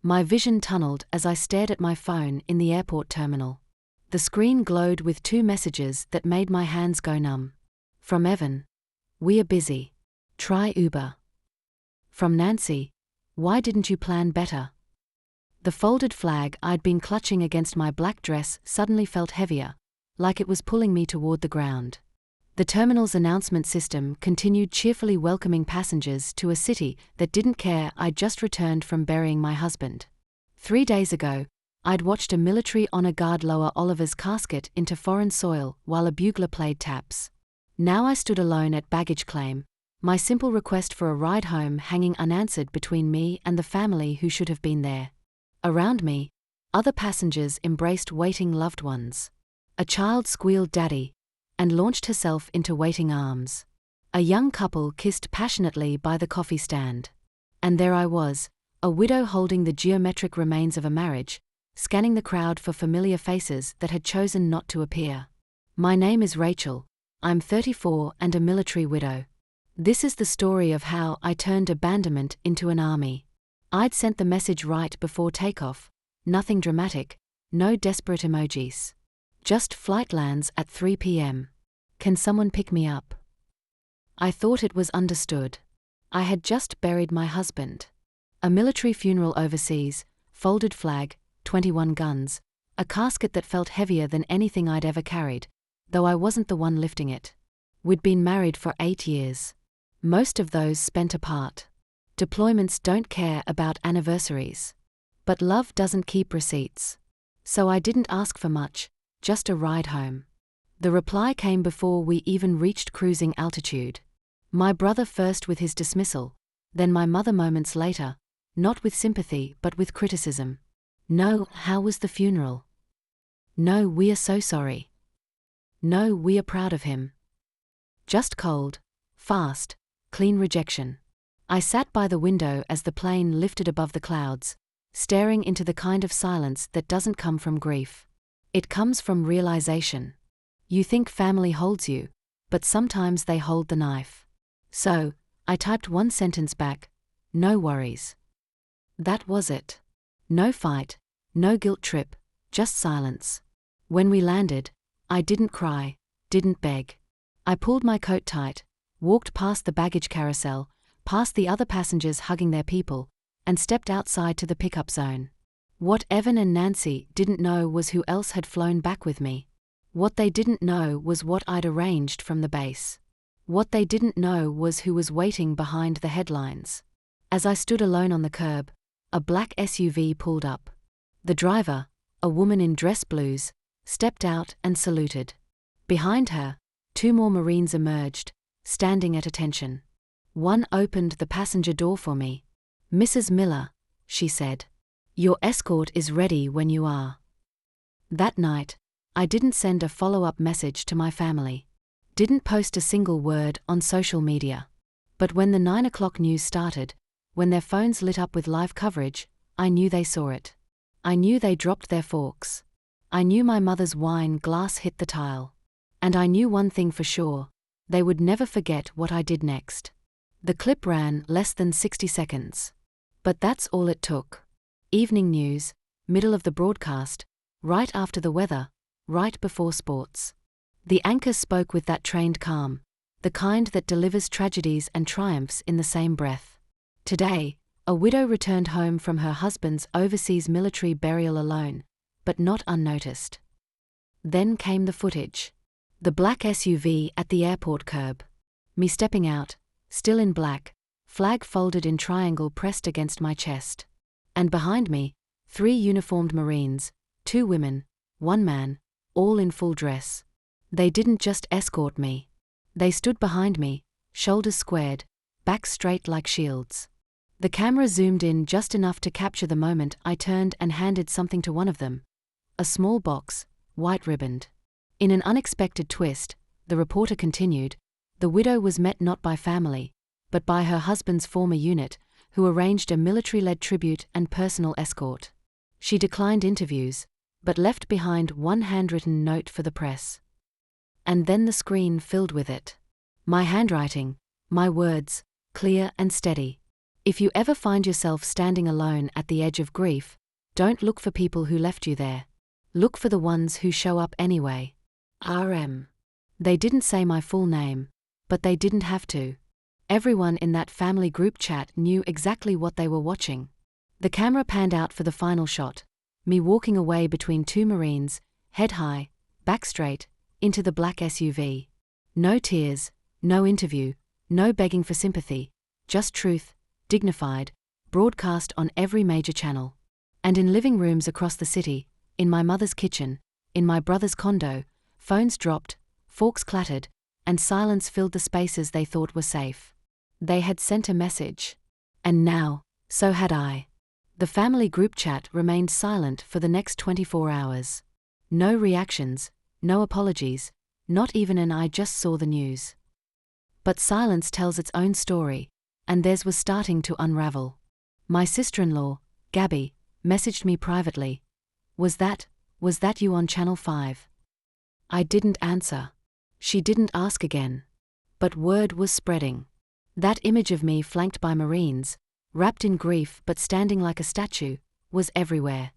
My vision tunneled as I stared at my phone in the airport terminal. The screen glowed with 2 messages that made my hands go numb. From Evan: "We are busy. Try Uber." From Nancy: "Why didn't you plan better?" The folded flag I'd been clutching against my black dress suddenly felt heavier, like it was pulling me toward the ground. The terminal's announcement system continued cheerfully welcoming passengers to a city that didn't care I'd just returned from burying my husband. 3 days ago, I'd watched a military honor guard lower Oliver's casket into foreign soil while a bugler played taps. Now I stood alone at baggage claim, my simple request for a ride home hanging unanswered between me and the family who should have been there. Around me, other passengers embraced waiting loved ones. A child squealed "Daddy," and launched herself into waiting arms. A young couple kissed passionately by the coffee stand. And there I was, a widow holding the geometric remains of a marriage, scanning the crowd for familiar faces that had chosen not to appear. My name is Rachel, I'm 34 and a military widow. This is the story of how I turned abandonment into an army. I'd sent the message right before takeoff, nothing dramatic, no desperate emojis. Just flight lands at 3 p.m. Can someone pick me up? I thought it was understood. I had just buried my husband. A military funeral overseas, folded flag, 21 guns, a casket that felt heavier than anything I'd ever carried, though I wasn't the one lifting it. We'd been married for 8 years. Most of those spent apart. Deployments don't care about anniversaries. But love doesn't keep receipts. So I didn't ask for much, just a ride home. The reply came before we even reached cruising altitude. My brother first with his dismissal, then my mother moments later, not with sympathy but with criticism. "No, how was the funeral?" "No, we are so sorry." "No, we are proud of him." Just cold, fast, clean rejection. I sat by the window as the plane lifted above the clouds, staring into the kind of silence that doesn't come from grief. It comes from realization. You think family holds you, but sometimes they hold the knife. So, I typed one sentence back: "No worries." That was it. No fight, no guilt trip, just silence. When we landed, I didn't cry, didn't beg. I pulled my coat tight, walked past the baggage carousel, past the other passengers hugging their people, and stepped outside to the pickup zone. What Evan and Nancy didn't know was who else had flown back with me. What they didn't know was what I'd arranged from the base. What they didn't know was who was waiting behind the headlines. As I stood alone on the curb, a black SUV pulled up. The driver, a woman in dress blues, stepped out and saluted. Behind her, 2 more Marines emerged, standing at attention. One opened the passenger door for me. "Mrs. Miller," she said, "your escort is ready when you are." That night, I didn't send a follow-up message to my family. Didn't post a single word on social media. But when the 9 o'clock news started, when their phones lit up with live coverage, I knew they saw it. I knew they dropped their forks. I knew my mother's wine glass hit the tile. And I knew one thing for sure: they would never forget what I did next. The clip ran less than 60 seconds. But that's all it took. Evening news, middle of the broadcast, right after the weather, right before sports. The anchor spoke with that trained calm, the kind that delivers tragedies and triumphs in the same breath. Today, a widow returned home from her husband's overseas military burial alone, but not unnoticed. Then came the footage. The black SUV at the airport curb. Me stepping out, still in black, flag folded in triangle pressed against my chest. And behind me, 3 uniformed Marines, 2 women, 1 man, all in full dress. They didn't just escort me. They stood behind me, shoulders squared, backs straight like shields. The camera zoomed in just enough to capture the moment I turned and handed something to one of them. A small box, white ribboned. In an unexpected twist, the reporter continued, the widow was met not by family, but by her husband's former unit, who arranged a military-led tribute and personal escort. She declined interviews, but left behind one handwritten note for the press. And then the screen filled with it. My handwriting, my words, clear and steady. If you ever find yourself standing alone at the edge of grief, don't look for people who left you there. Look for the ones who show up anyway. RM. They didn't say my full name, but they didn't have to. Everyone in that family group chat knew exactly what they were watching. The camera panned out for the final shot, me walking away between two Marines, head high, back straight, into the black SUV. No tears, no interview, no begging for sympathy, just truth, dignified, broadcast on every major channel. And in living rooms across the city, in my mother's kitchen, in my brother's condo, phones dropped, forks clattered, and silence filled the spaces they thought were safe. They had sent a message. And now, so had I. The family group chat remained silent for the next 24 hours. No reactions, no apologies, not even an "I just saw the news." But silence tells its own story, and theirs was starting to unravel. My sister-in-law, Gabby, messaged me privately. Was that you on Channel 5? I didn't answer. She didn't ask again. But word was spreading. That image of me flanked by Marines, wrapped in grief but standing like a statue, was everywhere.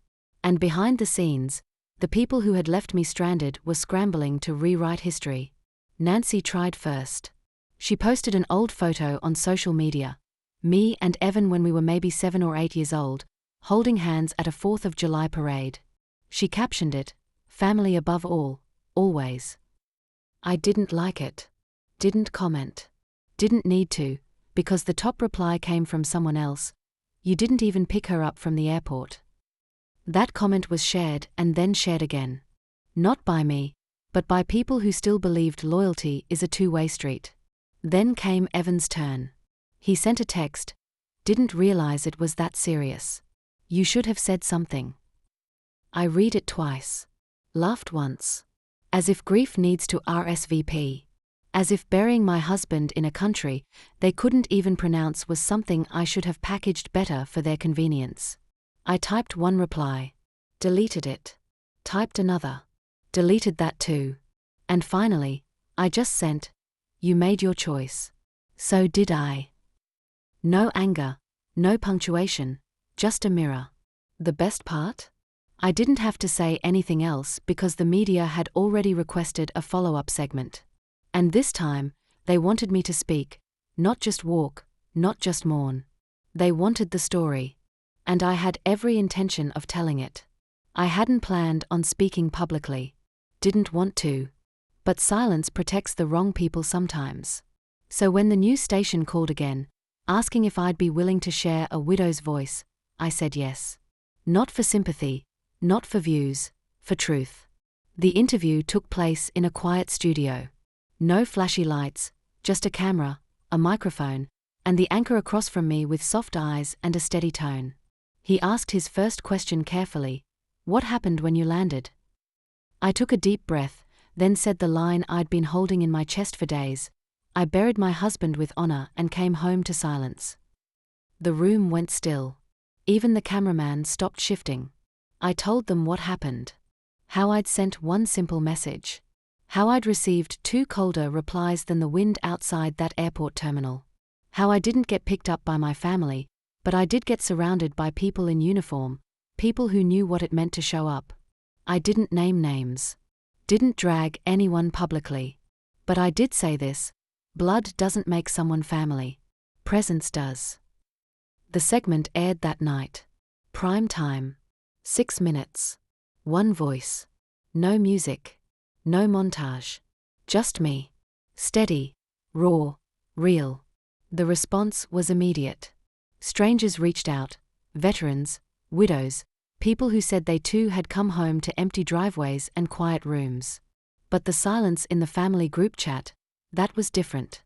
And behind the scenes, the people who had left me stranded were scrambling to rewrite history. Nancy tried first. She posted an old photo on social media. Me and Evan when we were maybe 7 or 8 years old, holding hands at a 4th of July parade. She captioned it, "Family above all, always." I didn't like it. Didn't comment. Didn't need to, because the top reply came from someone else. "You didn't even pick her up from the airport." That comment was shared and then shared again. Not by me, but by people who still believed loyalty is a two-way street. Then came Evan's turn. He sent a text. "Didn't realize it was that serious. You should have said something." I read it twice. Laughed once. As if grief needs to RSVP. As if burying my husband in a country they couldn't even pronounce was something I should have packaged better for their convenience. I typed one reply. Deleted it. Typed another. Deleted that too. And finally, I just sent, "You made your choice. So did I." No anger, no punctuation, just a mirror. The best part? I didn't have to say anything else because the media had already requested a follow-up segment. And this time, they wanted me to speak, not just walk, not just mourn. They wanted the story. And I had every intention of telling it. I hadn't planned on speaking publicly. Didn't want to. But silence protects the wrong people sometimes. So when the news station called again, asking if I'd be willing to share a widow's voice, I said yes. Not for sympathy, not for views, for truth. The interview took place in a quiet studio. No flashy lights, just a camera, a microphone, and the anchor across from me with soft eyes and a steady tone. He asked his first question carefully. "What happened when you landed?" I took a deep breath, then said the line I'd been holding in my chest for days. "I buried my husband with honor and came home to silence." The room went still. Even the cameraman stopped shifting. I told them what happened. How I'd sent one simple message. How I'd received 2 colder replies than the wind outside that airport terminal. How I didn't get picked up by my family, but I did get surrounded by people in uniform, people who knew what it meant to show up. I didn't name names. Didn't drag anyone publicly. But I did say this: blood doesn't make someone family. Presence does. The segment aired that night. Prime time. 6 minutes. One voice. No music. No montage. Just me. Steady. Raw. Real. The response was immediate. Strangers reached out. Veterans, widows, people who said they too had come home to empty driveways and quiet rooms. But the silence in the family group chat, that was different.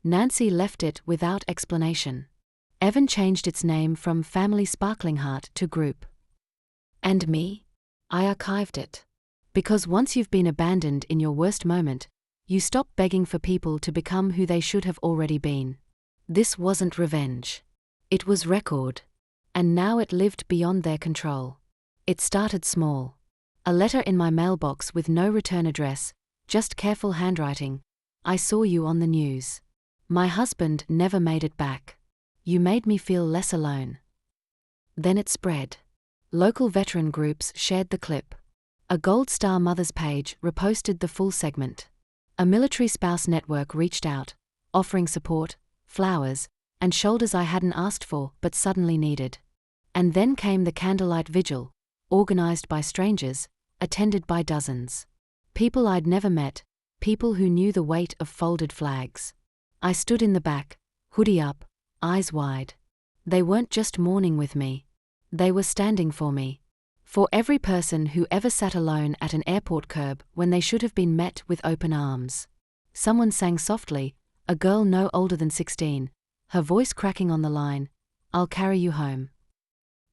Nancy left it without explanation. Evan changed its name from Family Sparkling Heart to Group. And me? I archived it. Because once you've been abandoned in your worst moment, you stop begging for people to become who they should have already been. This wasn't revenge. It was record. And now it lived beyond their control. It started small. A letter in my mailbox with no return address, just careful handwriting. "I saw you on the news." My husband never made it back. You made me feel less alone. Then it spread. Local veteran groups shared the clip. A Gold Star Mothers page reposted the full segment. A military spouse network reached out, offering support, flowers, and shoulders I hadn't asked for but suddenly needed. And then came the candlelight vigil, organized by strangers, attended by dozens. People I'd never met, people who knew the weight of folded flags. I stood in the back, hoodie up, eyes wide. They weren't just mourning with me. They were standing for me. For every person who ever sat alone at an airport curb when they should have been met with open arms. Someone sang softly, a girl no older than 16, her voice cracking on the line, "I'll carry you home."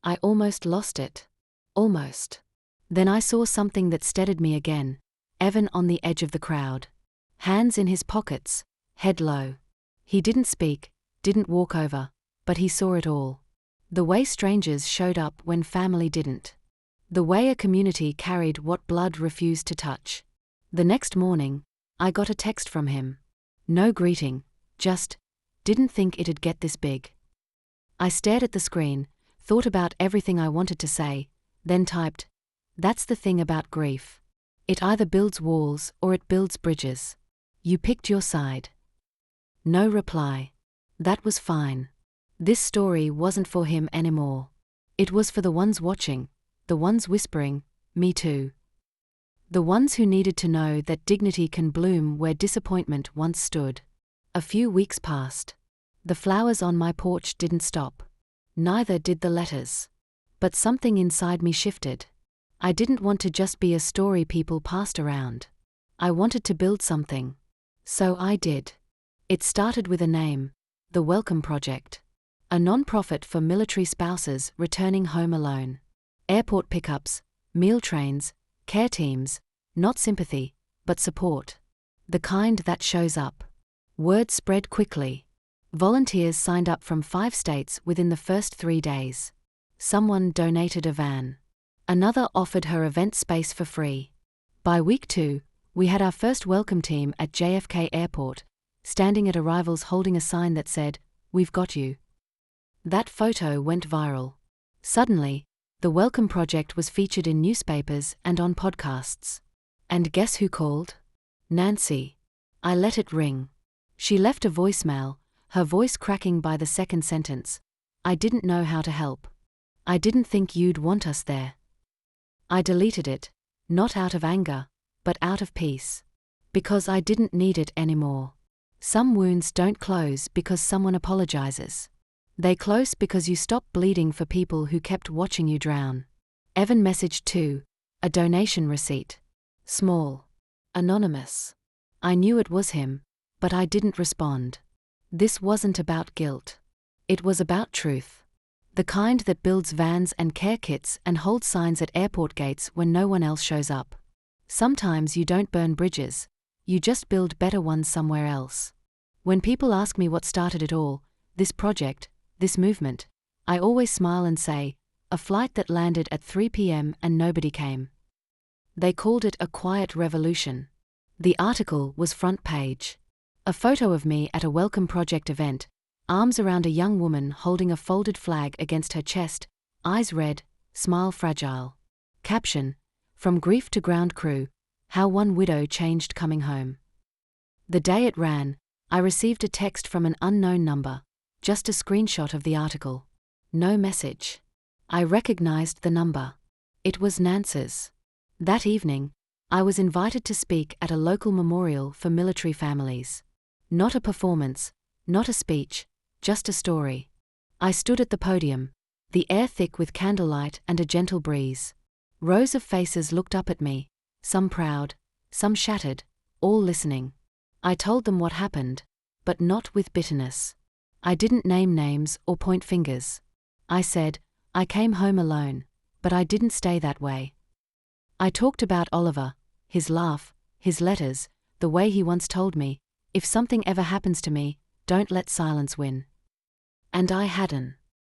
I almost lost it. Almost. Then I saw something that steadied me again, Evan on the edge of the crowd. Hands in his pockets, head low. He didn't speak, didn't walk over, but he saw it all. The way strangers showed up when family didn't. The way a community carried what blood refused to touch. The next morning, I got a text from him. No greeting, just, "Didn't think it'd get this big." I stared at the screen, thought about everything I wanted to say, then typed, "That's the thing about grief. It either builds walls or it builds bridges. You picked your side." No reply. That was fine. This story wasn't for him anymore. It was for the ones watching, the ones whispering, "Me too." The ones who needed to know that dignity can bloom where disappointment once stood. A few weeks passed. The flowers on my porch didn't stop. Neither did the letters. But something inside me shifted. I didn't want to just be a story people passed around. I wanted to build something. So I did. It started with a name, The Welcome Project. A non-profit for military spouses returning home alone. Airport pickups, meal trains, care teams, not sympathy, but support. The kind that shows up. Word spread quickly. Volunteers signed up from 5 states within the first 3 days. Someone donated a van. Another offered her event space for free. By week 2, we had our first welcome team at JFK Airport, standing at arrivals holding a sign that said, "We've got you." That photo went viral. Suddenly, the Welcome Project was featured in newspapers and on podcasts. And guess who called? Nancy. I let it ring. She left a voicemail, her voice cracking by the second sentence. "I didn't know how to help. I didn't think you'd want us there." I deleted it, not out of anger, but out of peace. Because I didn't need it anymore. Some wounds don't close because someone apologizes. They close because you stop bleeding for people who kept watching you drown. Evan messaged too, a donation receipt. Small. Anonymous. I knew it was him, but I didn't respond. This wasn't about guilt. It was about truth. The kind that builds vans and care kits and holds signs at airport gates when no one else shows up. Sometimes you don't burn bridges, you just build better ones somewhere else. When people ask me what started it all, this project, this movement, I always smile and say, a flight that landed at 3 p.m. and nobody came. They called it a quiet revolution. The article was front page. A photo of me at a Welcome Project event, arms around a young woman holding a folded flag against her chest, eyes red, smile fragile. Caption, "From grief to ground crew, how one widow changed coming home." The day it ran, I received a text from an unknown number, just a screenshot of the article. No message. I recognized the number. It was Nance's. That evening, I was invited to speak at a local memorial for military families. Not a performance, not a speech, just a story. I stood at the podium, the air thick with candlelight and a gentle breeze. Rows of faces looked up at me, some proud, some shattered, all listening. I told them what happened, but not with bitterness. I didn't name names or point fingers. I said, I came home alone, but I didn't stay that way. I talked about Oliver, his laugh, his letters, the way he once told me, if something ever happens to me, don't let silence win. And I hadn't.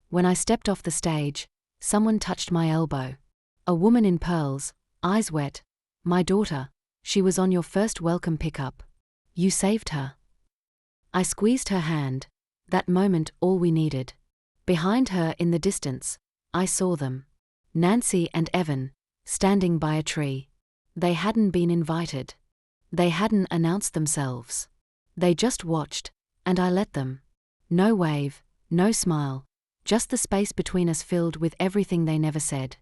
When I stepped off the stage, someone touched my elbow. A woman in pearls, eyes wet. "My daughter, she was on your first welcome pickup. You saved her." I squeezed her hand. That moment, all we needed. Behind her in the distance, I saw them. Nancy and Evan, standing by a tree. They hadn't been invited. They hadn't announced themselves. They just watched, and I let them. No wave, no smile, just the space between us filled with everything they never said.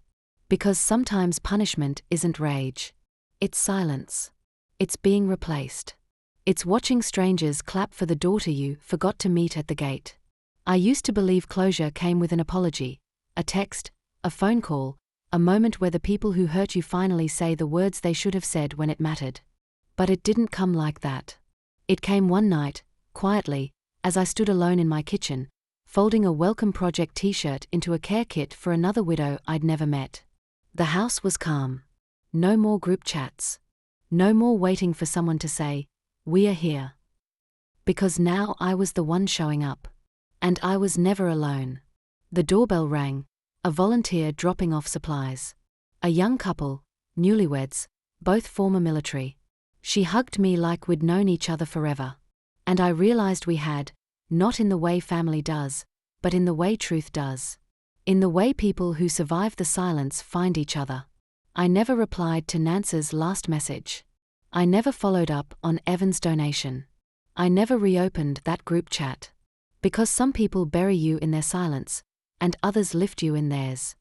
Because sometimes punishment isn't rage. It's silence. It's being replaced. It's watching strangers clap for the daughter you forgot to meet at the gate. I used to believe closure came with an apology, a text, a phone call, a moment where the people who hurt you finally say the words they should have said when it mattered. But it didn't come like that. It came one night, quietly, as I stood alone in my kitchen, folding a Welcome Project t-shirt into a care kit for another widow I'd never met. The house was calm. No more group chats. No more waiting for someone to say, "We are here." Because now I was the one showing up. And I was never alone. The doorbell rang, a volunteer dropping off supplies. A young couple, newlyweds, both former military. She hugged me like we'd known each other forever. And I realized we had, not in the way family does, but in the way truth does. In the way people who survive the silence find each other. I never replied to Nance's last message. I never followed up on Evan's donation. I never reopened that group chat. Because some people bury you in their silence, and others lift you in theirs.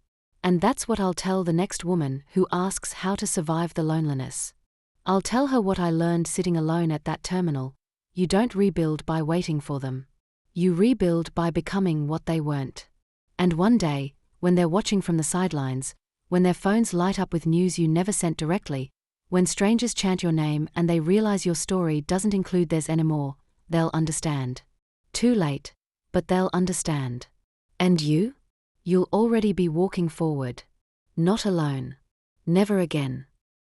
And that's what I'll tell the next woman who asks how to survive the loneliness. I'll tell her what I learned sitting alone at that terminal. You don't rebuild by waiting for them. You rebuild by becoming what they weren't. And one day, when they're watching from the sidelines, when their phones light up with news you never sent directly, when strangers chant your name and they realize your story doesn't include theirs anymore, they'll understand. Too late, but they'll understand. And you? You'll already be walking forward. Not alone. Never again.